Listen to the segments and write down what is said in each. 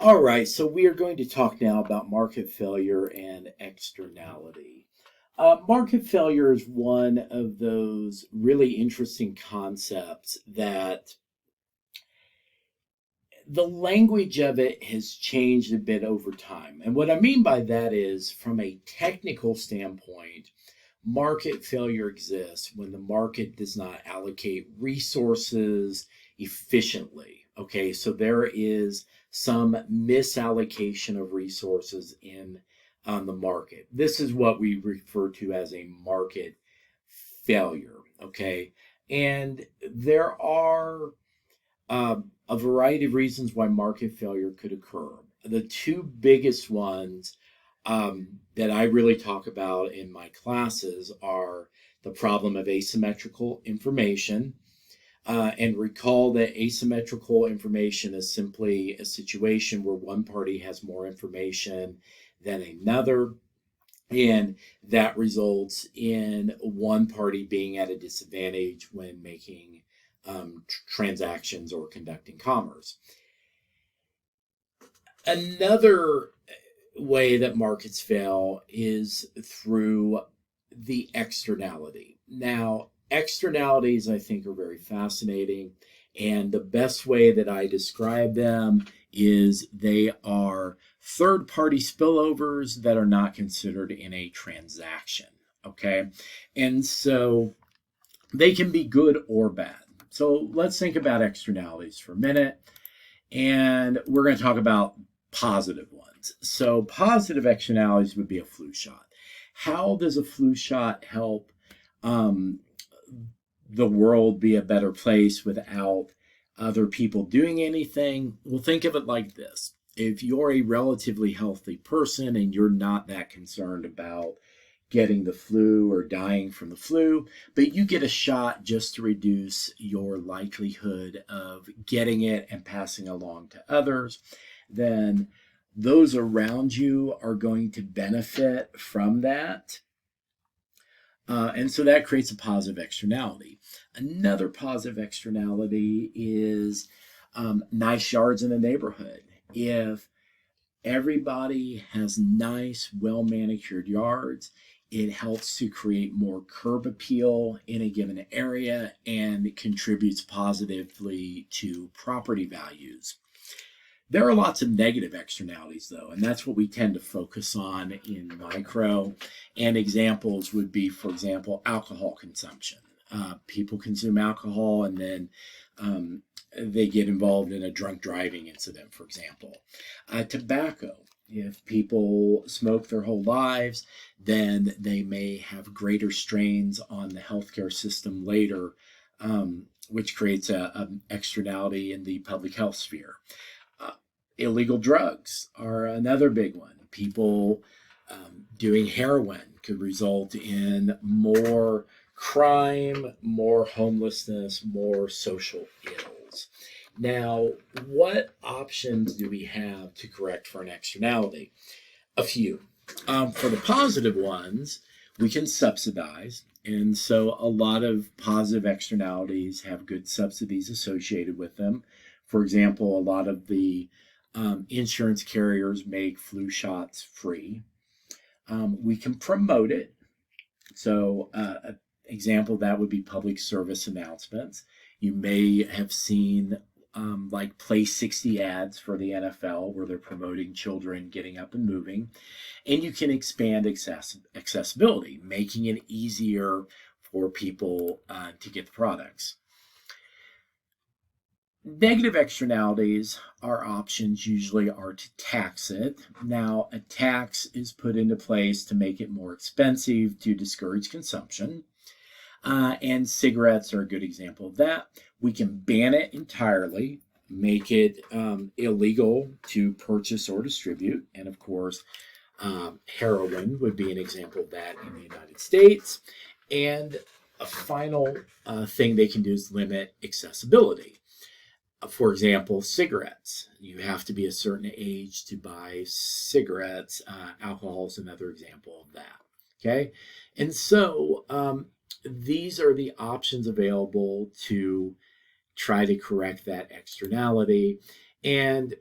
All right, so we are going to talk now about market failure and externality. Market failure is one of those really interesting concepts that the language of it has changed a bit over time. And what I mean by that is, from a technical standpoint, market failure exists when the market does not allocate resources efficiently. Okay, so there is some misallocation of resources in on the market. This is what we refer to as a market failure. Okay, and there are a variety of reasons why market failure could occur. The two biggest ones that I really talk about in my classes are the problem of asymmetrical information. And recall that asymmetrical information is simply a situation where one party has more information than another, and that results in one party being at a disadvantage when making transactions or conducting commerce. Another way that markets fail is through the externality. Now, externalities I think are very fascinating, and the best way that I describe them is they are third-party spillovers that are not considered in a transaction. Okay, and so they can be good or bad. So let's think about externalities for a minute, and we're going to talk about positive ones. So positive externalities would be a flu shot. How does a flu shot help the world be a better place without other people doing anything? Well, think of it like this. If you're a relatively healthy person and you're not that concerned about getting the flu or dying from the flu, but you get a shot just to reduce your likelihood of getting it and passing along to others, then those around you are going to benefit from that. And so that creates a positive externality. Another positive externality is nice yards in a neighborhood. If everybody has nice, well-manicured yards, it helps to create more curb appeal in a given area and contributes positively to property values. There are lots of negative externalities, though, and that's what we tend to focus on in micro. And examples would be, for example, alcohol consumption. People consume alcohol and then they get involved in a drunk driving incident, for example. Tobacco. If people smoke their whole lives, then they may have greater strains on the healthcare system later, which creates an externality in the public health sphere. Illegal drugs are another big one. People doing heroin could result in more crime, more homelessness, more social ills. Now, what options do we have to correct for an externality? A few. For the positive ones, we can subsidize. And so a lot of positive externalities have good subsidies associated with them. For example, a lot of the insurance carriers make flu shots free. We can promote it. So an example of that would be public service announcements. You may have seen like Play 60 ads for the NFL where they're promoting children getting up and moving. And you can expand accessibility, making it easier for people to get the products. Negative externalities, our options usually are to tax it. Now, a tax is put into place to make it more expensive to discourage consumption. And cigarettes are a good example of that. We can ban it entirely, make it illegal to purchase or distribute. And of course, heroin would be an example of that in the United States. And a final thing they can do is limit accessibility. For example, cigarettes. You have to be a certain age to buy cigarettes. Alcohol is another example of that. Okay? And so these are the options available to try to correct that externality. And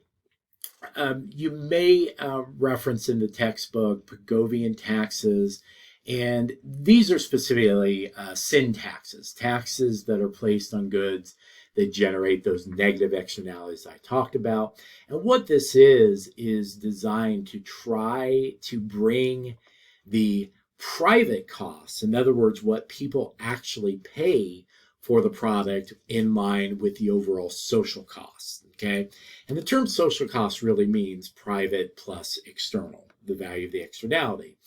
You may reference in the textbook Pigovian taxes, and these are specifically sin taxes, taxes that are placed on goods that generate those negative externalities I talked about. And what this is designed to try to bring the private costs, in other words, what people actually pay for the product, in line with the overall social costs. Okay. And the term social cost really means private plus external, the value of the externality.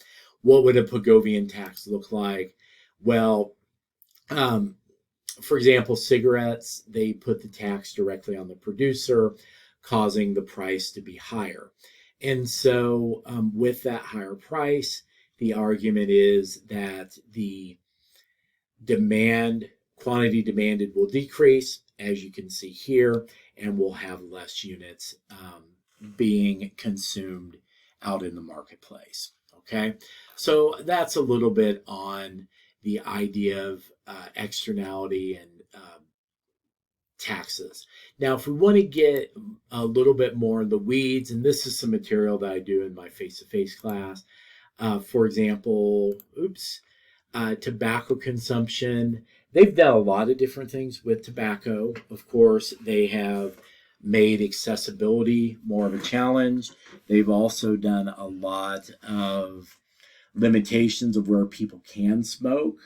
What would a Pigovian tax look like? Well, for example, cigarettes, they put the tax directly on the producer, causing the price to be higher. And so, with that higher price, the argument is that the quantity demanded will decrease, as you can see here, and we'll have less units being consumed out in the marketplace. Okay, so that's a little bit on the idea of externality and taxes. Now, if we want to get a little bit more in the weeds, and this is some material that I do in my face-to-face class, for example, tobacco consumption. They've done a lot of different things with tobacco. Of course, they have made accessibility more of a challenge. They've also done a lot of limitations of where people can smoke.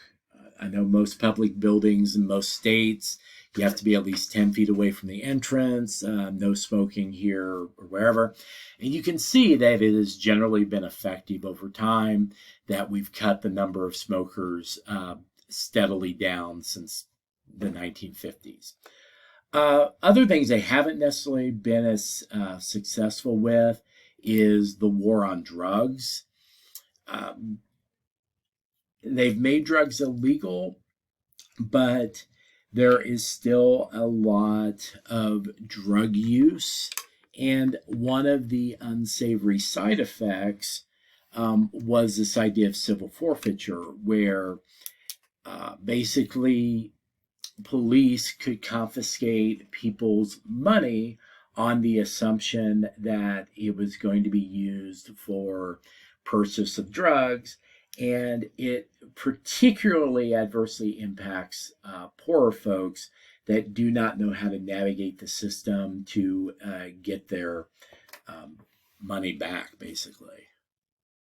I know most public buildings in most states, you have to be at least 10 feet away from the entrance, no smoking here or wherever. And you can see that it has generally been effective over time, that we've cut the number of smokers steadily down since the 1950s. Other things they haven't necessarily been as successful with is the war on drugs. They've made drugs illegal, but there is still a lot of drug use. And one of the unsavory side effects was this idea of civil forfeiture, where basically police could confiscate people's money on the assumption that it was going to be used for purchase of drugs. And it particularly adversely impacts poorer folks that do not know how to navigate the system to get their money back, basically.